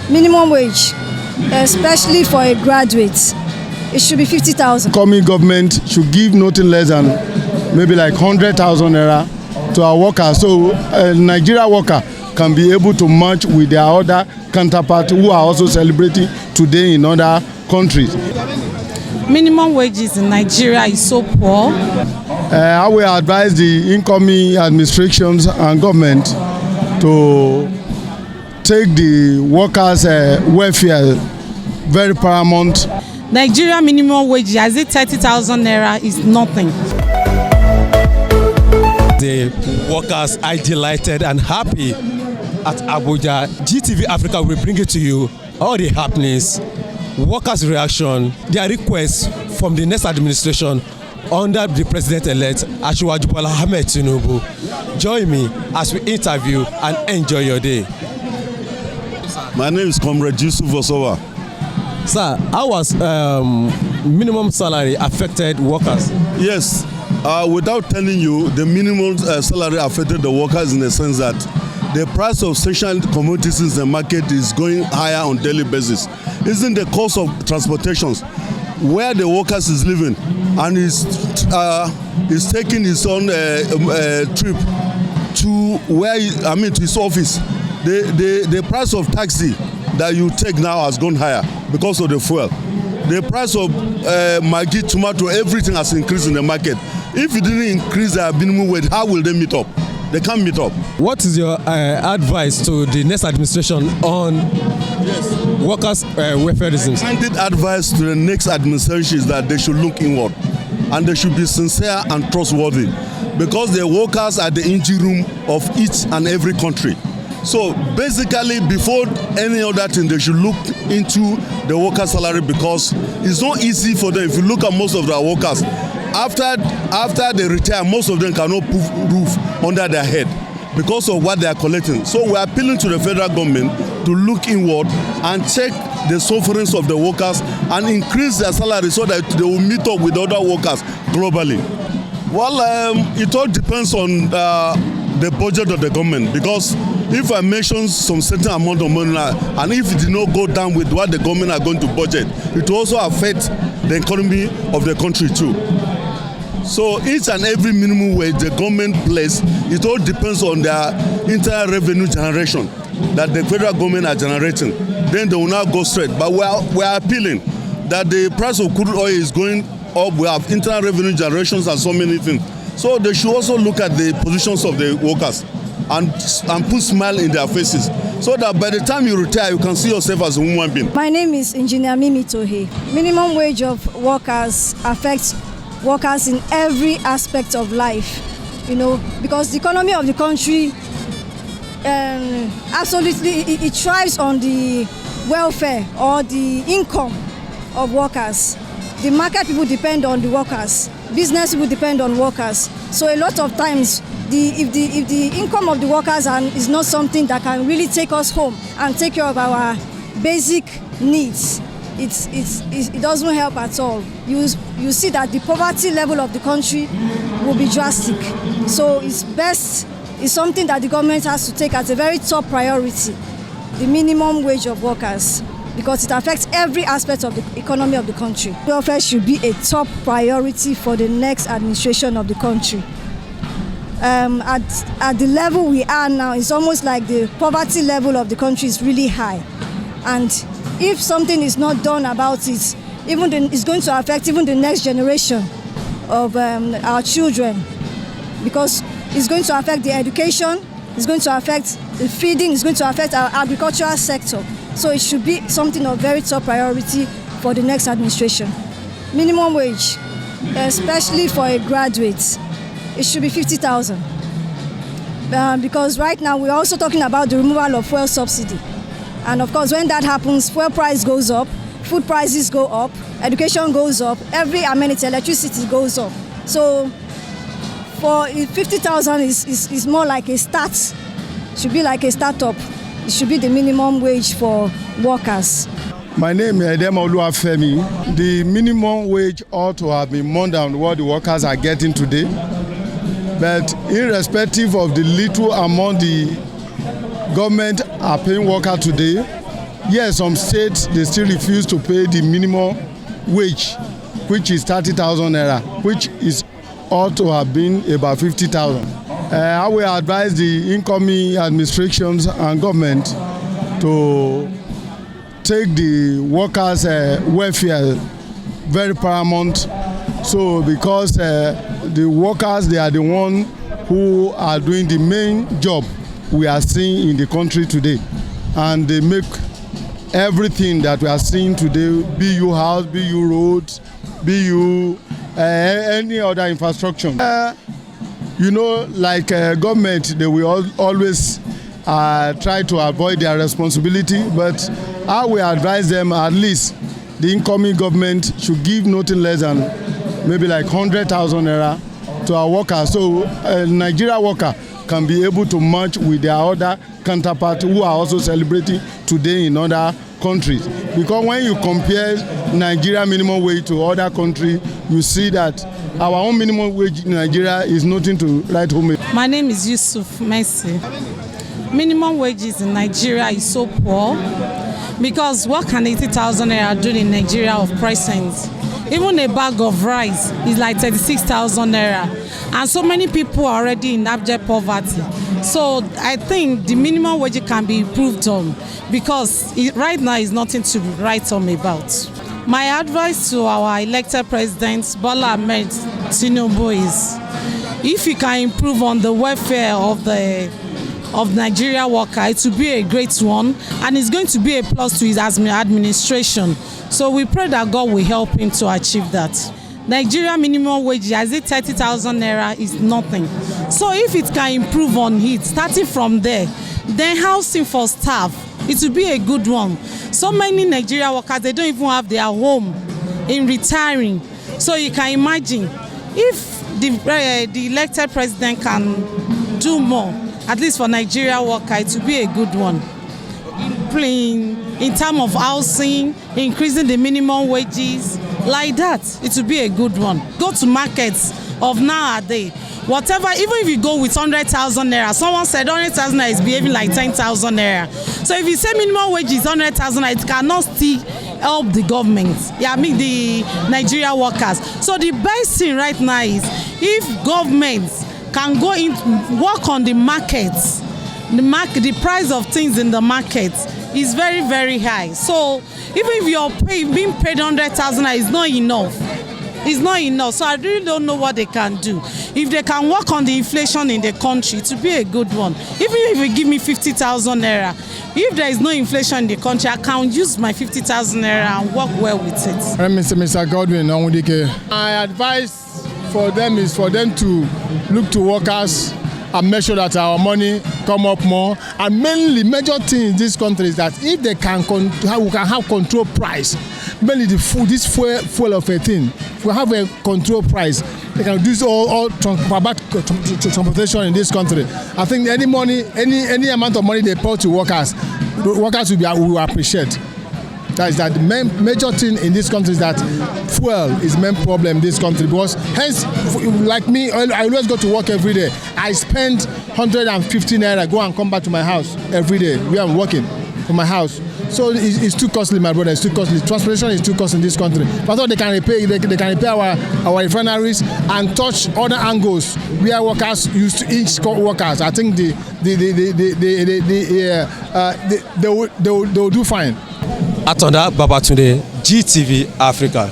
minimum wage, especially for a graduate, it should be 50,000. Coming government should give nothing less than maybe like 100,000 naira to our workers, so a Nigeria worker can be able to match with their other counterparts who are also celebrating today in other countries. Minimum wages in Nigeria is so poor. I will advise the incoming administrations and government to take the workers' welfare very paramount. Nigeria minimum wage, as it 30,000 naira, is nothing. The workers are delighted and happy at Abuja. GTV Africa will bring it to you all the happenings, workers' reaction, their requests from the next administration under the president-elect Asiwaju Bola Ahmed Tinubu. Join me as we interview and enjoy your day. My name is Comrade Yusuf Osowa. Sir, how was minimum salary affected workers? Yes, without telling you, the minimum salary affected the workers in the sense that the price of essential commodities in the market is going higher on daily basis. Isn't the cost of transportations where the workers is living and is taking his own trip to where to his office. The price of taxi that you take now has gone higher because of the fuel. The price of Maggi, tomato, everything has increased in the market. If you didn't increase their minimum wage, how will they meet up? They can't meet up. What is your advice to the next administration on workers' welfareism? Candid advice to the next administration is that they should look inward and they should be sincere and trustworthy because the workers are the engine room of each and every country. So basically, before any other thing, they should look into the worker salary because it's not easy for them. If you look at most of the workers, after they retire, most of them cannot put roof under their head because of what they are collecting. So we are appealing to the federal government to look inward and check the sufferings of the workers and increase their salary so that they will meet up with other workers globally. Well, it all depends on the budget of the government because if I mention some certain amount of money and if it did not go down with what the government are going to budget, it will also affect the economy of the country too. So each and every minimum wage the government place, it all depends on their internal revenue generation that the federal government are generating. Then they will now go straight. But we are appealing that the price of crude oil is going up. We have internal revenue generations and so many things. So they should also look at the positions of the workers and put smile in their faces so that by the time you retire, you can see yourself as a human being. My name is Engineer Mimi Tohe. Minimum wage of workers affects workers in every aspect of life, because the economy of the country absolutely it thrives on the welfare or the income of workers. The market people depend on the workers. Business people depend on workers. So a lot of times, if the income of the workers is not something that can really take us home and take care of our basic needs, it doesn't help at all. You see that the poverty level of the country will be drastic. So it's something that the government has to take as a very top priority, the minimum wage of workers, because it affects every aspect of the economy of the country. Welfare should be a top priority for the next administration of the country. At the level we are now, it's almost like the poverty level of the country is really high. And if something is not done about it, it's going to affect even the next generation of our children, because it's going to affect the education, it's going to affect the feeding, it's going to affect our agricultural sector. So it should be something of very top priority for the next administration. Minimum wage, especially for a graduate, it should be 50,000. Because right now we're also talking about the removal of fuel subsidy. And of course, when that happens, fuel price goes up, food prices go up, education goes up, every amenity, electricity goes up. So for 50,000 is more like a start. It should be like a startup. It should be the minimum wage for workers. My name is Edema Oluwafemi. The minimum wage ought to have been more than what the workers are getting today. But irrespective of the little amount the government are paying workers today, Yes, some states they still refuse to pay the minimum wage, which is 30,000 naira, which is ought to have been about 50,000. I will advise the incoming administrations and government to take the workers' welfare very paramount. So because the workers, they are the one who are doing the main job we are seeing in the country today, and they make everything that we are seeing today, be you house, be you roads, be you any other infrastructure. Like government, they will always try to avoid their responsibility, but I will advise them at least the incoming government should give nothing less than maybe like 100,000 naira to our workers, so a Nigeria worker can be able to match with their other counterparts who are also celebrating today in other countries. Because when you compare Nigeria minimum wage to other countries, you see that our own minimum wage in Nigeria is nothing to write home. My name is Yusuf Messi. Minimum wages in Nigeria is so poor because what can 80,000 naira do in Nigeria of present? Even a bag of rice is like 36,000 naira, and so many people are already in abject poverty. So I think the minimum wage can be improved on, because right now is nothing to write home about. My advice to our elected president Bola Ahmed Tinubu is, if he can improve on the welfare of Nigeria worker, it will be a great one, and it's going to be a plus to his administration. So we pray that God will help him to achieve that. Nigeria minimum wage, as it 30,000 naira, is nothing. So if it can improve on it, starting from there, then housing for staff, it will be a good one. So many Nigeria workers, they don't even have their home in retiring. So you can imagine if the elected president can do more, at least for Nigeria worker, it will be a good one. In terms of housing, increasing the minimum wages, like that, it will be a good one. Go to markets of nowadays, whatever, even if you go with 100,000 naira, someone said 100,000 naira is behaving like 10,000 naira. So if you say minimum wage is 100,000 naira, it cannot still help the government, the Nigeria workers. So the best thing right now is if governments can go in, work on the markets. The price of things in the market is very, very high. So even if you're being paid 100,000, it's not enough. It's not enough. So I really don't know what they can do. If they can work on the inflation in the country, it will be a good one. Even if you give me 50,000 naira, if there is no inflation in the country, I can use my 50,000 naira and work well with it. Mr. Godwin Onwudike, my advice for them is for them to look to workers and make sure that our money come up more. And mainly, major thing in this country is that if they can we can have control price, mainly this fuel of a thing. If we have a control price, they can do all transportation in this country. I think any money, any amount of money they pay to workers will appreciate. That is that the major thing in this country is that fuel is the main problem in this country, because hence, like me, I always go to work every day. I spend 150 naira, go and come back to my house every day where I'm working from my house. So it's too costly, my brother. It's too costly. Transportation is too costly in this country. But I thought they can repair our refineries and touch other angles where workers used to inch workers. I think they will do fine. Atonda Babatunde, GTV Africa.